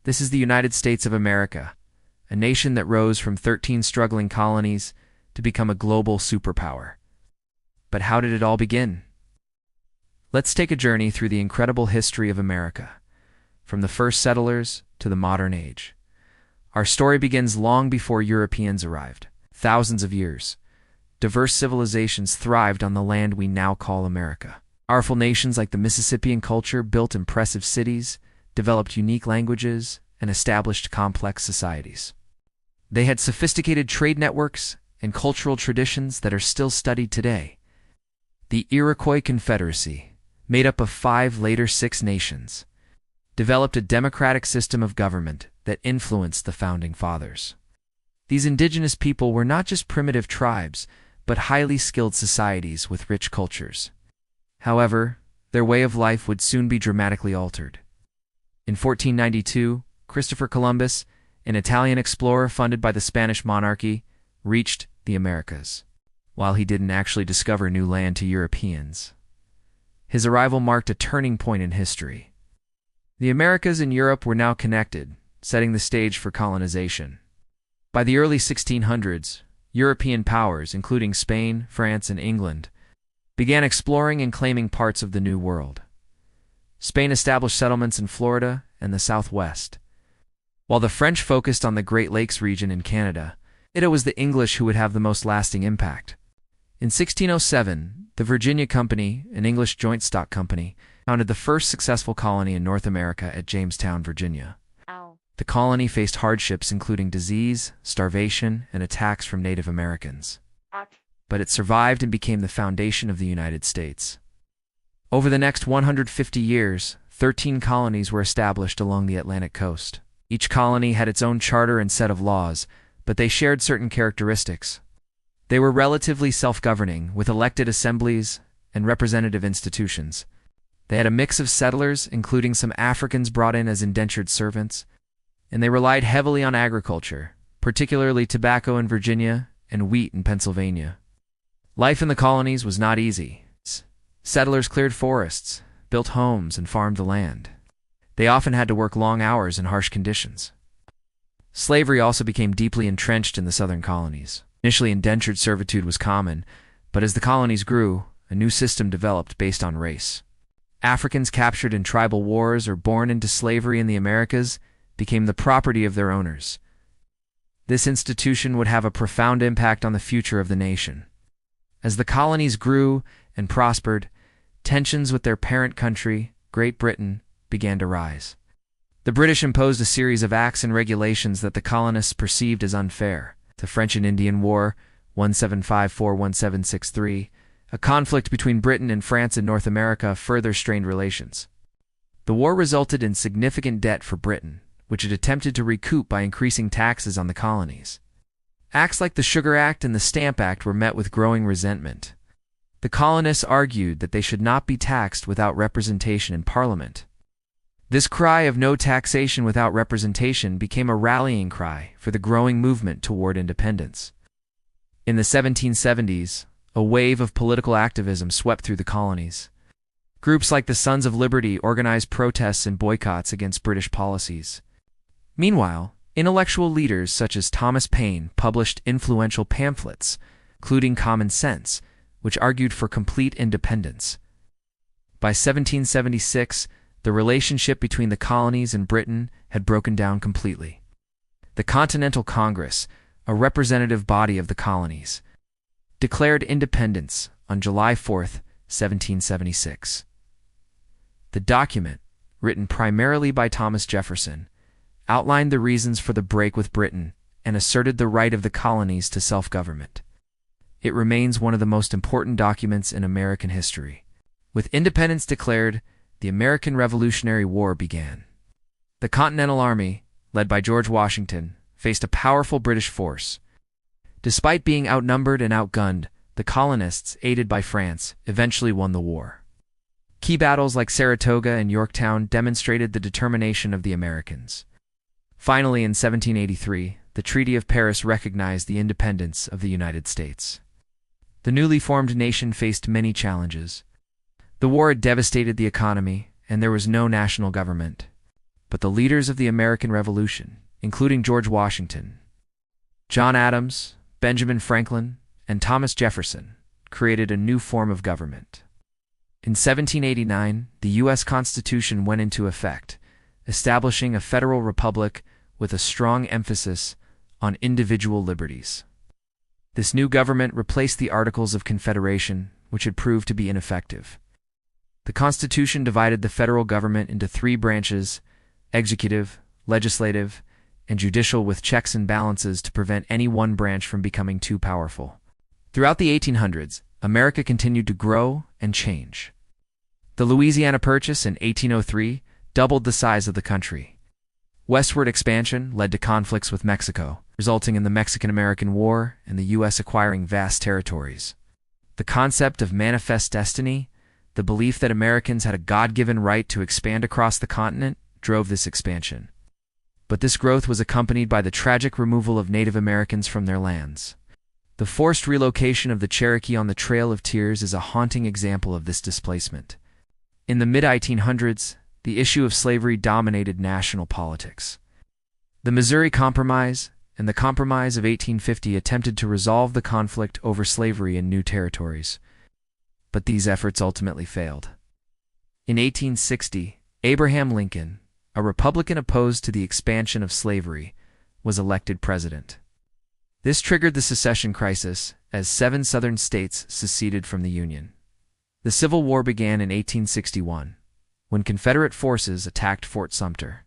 This is the United States of America, a nation that rose from 13 struggling colonies to become a global superpower. But how did it all begin? Let's take a journey through the incredible history of America, from the first settlers to the modern age. Our story begins long before Europeans arrived. Thousands of years, diverse civilizations thrived on the land we now call America. Powerful nations like the Mississippian culture built impressive cities, developed unique languages, and established complex societies. They had sophisticated trade networks and cultural traditions that are still studied today. The Iroquois Confederacy, made up of 5, later 6 nations, developed a democratic system of government that influenced the founding fathers. These indigenous people were not just primitive tribes, but highly skilled societies with rich cultures. However, their way of life would soon be dramatically altered. In 1492, Christopher Columbus, an Italian explorer funded by the Spanish monarchy, reached the Americas. While he didn't actually discover new land to Europeans, his arrival marked a turning point in history. The Americas and Europe were now connected, setting the stage for colonization. By the early 1600s, European powers, including Spain, France, and England, began exploring and claiming parts of the New World. Spain established settlements in Florida and the Southwest, while the French focused on the Great Lakes region in Canada. It was the English who would have the most lasting impact. In 1607, the Virginia Company, an English joint stock company, founded the first successful colony in North America at Jamestown, Virginia. The colony faced hardships including disease, starvation, and attacks from Native Americans. But it survived and became the foundation of the United States. Over the next 150 years, 13 colonies were established along the Atlantic coast. Each colony had its own charter and set of laws, but they shared certain characteristics. They were relatively self-governing, with elected assemblies and representative institutions. They had a mix of settlers, including some Africans brought in as indentured servants, and they relied heavily on agriculture, particularly tobacco in Virginia and wheat in Pennsylvania. Life in the colonies was not easy. Settlers cleared forests, built homes, and farmed the land. They often had to work long hours in harsh conditions. Slavery also became deeply entrenched in the southern colonies. Initially, indentured servitude was common, but as the colonies grew, a new system developed based on race. Africans captured in tribal wars or born into slavery in the Americas became the property of their owners. This institution would have a profound impact on the future of the nation. As the colonies grew and prospered, tensions with their parent country, Great Britain, began to rise. The British imposed a series of acts and regulations that the colonists perceived as unfair. The French and Indian War, 1754-1763, a conflict between Britain and France in North America, further strained relations. The war resulted in significant debt for Britain, which it attempted to recoup by increasing taxes on the colonies. Acts like the Sugar Act and the Stamp Act were met with growing resentment. The colonists argued that they should not be taxed without representation in Parliament. This cry of no taxation without representation became a rallying cry for the growing movement toward independence. In the 1770s, a wave of political activism swept through the colonies. Groups like the Sons of Liberty organized protests and boycotts against British policies. Meanwhile, intellectual leaders such as Thomas Paine published influential pamphlets, including Common Sense, which argued for complete independence. By 1776, the relationship between the colonies and Britain had broken down completely. The Continental Congress, a representative body of the colonies, declared independence on July 4, 1776. The document, written primarily by Thomas Jefferson, outlined the reasons for the break with Britain and asserted the right of the colonies to self-government. It remains one of the most important documents in American history. With independence declared, the American Revolutionary War began. The Continental Army, led by George Washington, faced a powerful British force. Despite being outnumbered and outgunned, the colonists, aided by France, eventually won the war. Key battles like Saratoga and Yorktown demonstrated the determination of the Americans. Finally, in 1783, the Treaty of Paris recognized the independence of the United States. The newly formed nation faced many challenges. The war had devastated the economy, and there was no national government. but the leaders of the American Revolution, including George Washington, John Adams, Benjamin Franklin, and Thomas Jefferson, created a new form of government. In 1789, the U.S. Constitution went into effect, establishing a federal republic with a strong emphasis on individual liberties. This new government replaced the Articles of Confederation, which had proved to be ineffective. The Constitution divided the federal government into three branches: executive, legislative, and judicial, with checks and balances to prevent any one branch from becoming too powerful. Throughout the 1800s, America continued to grow and change. The Louisiana Purchase in 1803 doubled the size of the country. Westward expansion led to conflicts with Mexico, resulting in the Mexican-American War and the U.S. acquiring vast territories. The concept of manifest destiny, the belief that Americans had a God-given right to expand across the continent, drove this expansion. But this growth was accompanied by the tragic removal of Native Americans from their lands. The forced relocation of the Cherokee on the Trail of Tears is a haunting example of this displacement. In the mid-1800s, the issue of slavery dominated national politics. The Missouri Compromise and the Compromise of 1850 attempted to resolve the conflict over slavery in new territories, but these efforts ultimately failed. In 1860, Abraham Lincoln, a Republican opposed to the expansion of slavery, was elected president. This triggered the secession crisis as 7 Southern states seceded from the Union. The Civil War began in 1861, when Confederate forces attacked Fort Sumter.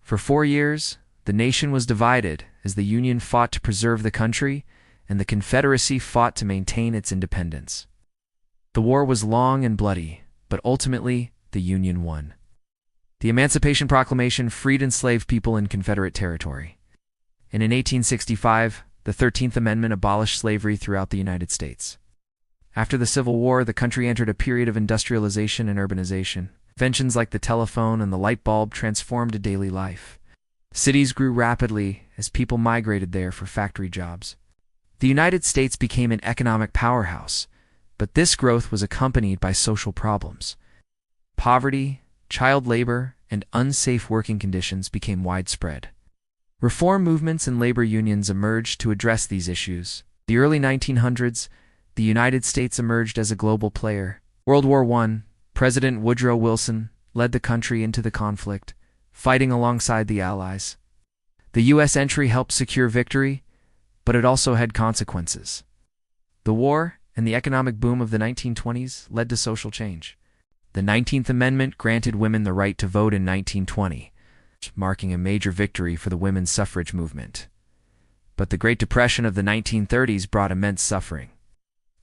For 4 years, the nation was divided as the Union fought to preserve the country and the Confederacy fought to maintain its independence. The war was long and bloody, but ultimately, the Union won. The Emancipation Proclamation freed enslaved people in Confederate territory. And in 1865, the 13th Amendment abolished slavery throughout the United States. After the Civil War, the country entered a period of industrialization and urbanization. Inventions like the telephone and the light bulb transformed daily life. Cities grew rapidly as people migrated there for factory jobs. The United States became an economic powerhouse, but this growth was accompanied by social problems. Poverty, child labor, and unsafe working conditions became widespread. Reform movements and labor unions emerged to address these issues. In the early 1900s, the United States emerged as a global player. World War I, President Woodrow Wilson led the country into the conflict, fighting alongside the Allies. The U.S. entry helped secure victory, but it also had consequences. The war and the economic boom of the 1920s led to social change. The 19th Amendment granted women the right to vote in 1920, marking a major victory for the women's suffrage movement. But the Great Depression of the 1930s brought immense suffering.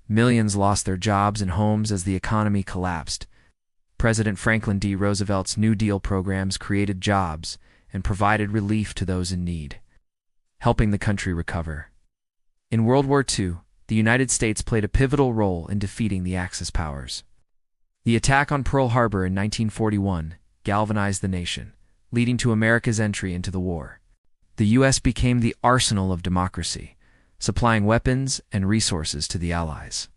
Millions lost their jobs and homes as the economy collapsed. President Franklin D. Roosevelt's New Deal programs created jobs and provided relief to those in need, helping the country recover. In World War II, the United States played a pivotal role in defeating the Axis powers. The attack on Pearl Harbor in 1941 galvanized the nation, leading to America's entry into the war. The U.S. became the arsenal of democracy, supplying weapons and resources to the Allies.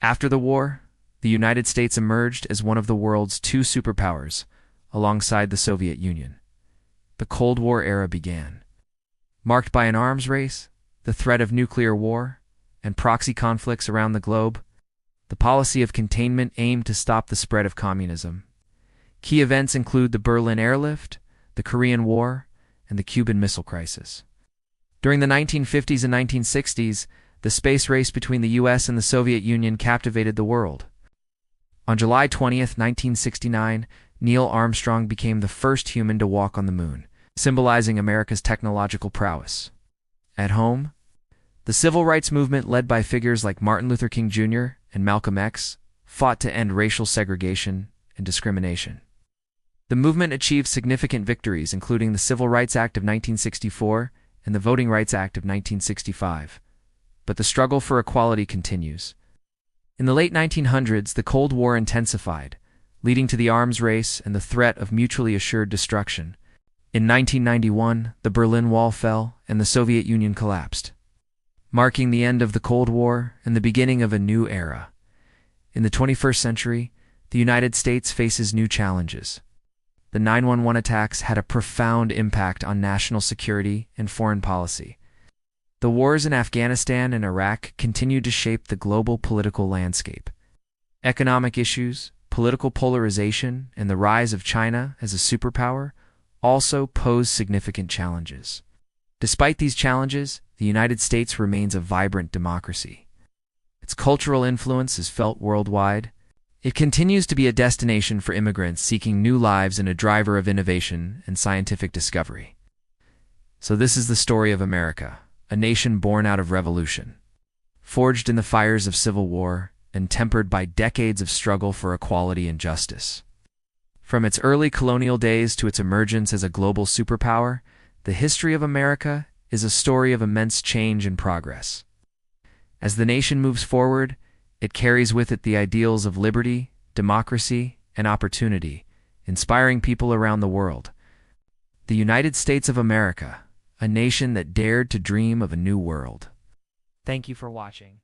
After the war, the United States emerged as one of the world's 2 superpowers, alongside the Soviet Union. The Cold War era began, marked by an arms race, the threat of nuclear war, and proxy conflicts around the globe. The policy of containment aimed to stop the spread of communism. Key events include the Berlin airlift, the Korean War, and the Cuban Missile Crisis. During the 1950s and 1960s, the space race between the U.S. and the Soviet Union captivated the world. On July 20, 1969, Neil Armstrong became the first human to walk on the moon, symbolizing America's technological prowess. At home, the civil rights movement led by figures like Martin Luther King Jr. and Malcolm X fought to end racial segregation and discrimination. The movement achieved significant victories, including the Civil Rights Act of 1964 and the Voting Rights Act of 1965. But the struggle for equality continues. In the late 1900s, the Cold War intensified, leading to the arms race and the threat of mutually assured destruction. In 1991, the Berlin Wall fell and the Soviet Union collapsed, marking the end of the Cold War and the beginning of a new era. In the 21st century, the United States faces new challenges. the 9/11 attacks had a profound impact on national security and foreign policy. The wars in Afghanistan and Iraq continued to shape the global political landscape. Economic issues, political polarization, and the rise of China as a superpower also pose significant challenges. Despite these challenges, the United States remains a vibrant democracy. Its cultural influence is felt worldwide. It continues to be a destination for immigrants seeking new lives and a driver of innovation and scientific discovery. So this is the story of America, a nation born out of revolution, forged in the fires of civil war, and tempered by decades of struggle for equality and justice. From its early colonial days to its emergence as a global superpower, the history of America is a story of immense change and progress. As the nation moves forward, it carries with it the ideals of liberty, democracy, and opportunity, inspiring people around the world. The United States of America, a nation that dared to dream of a new world. Thank you for watching.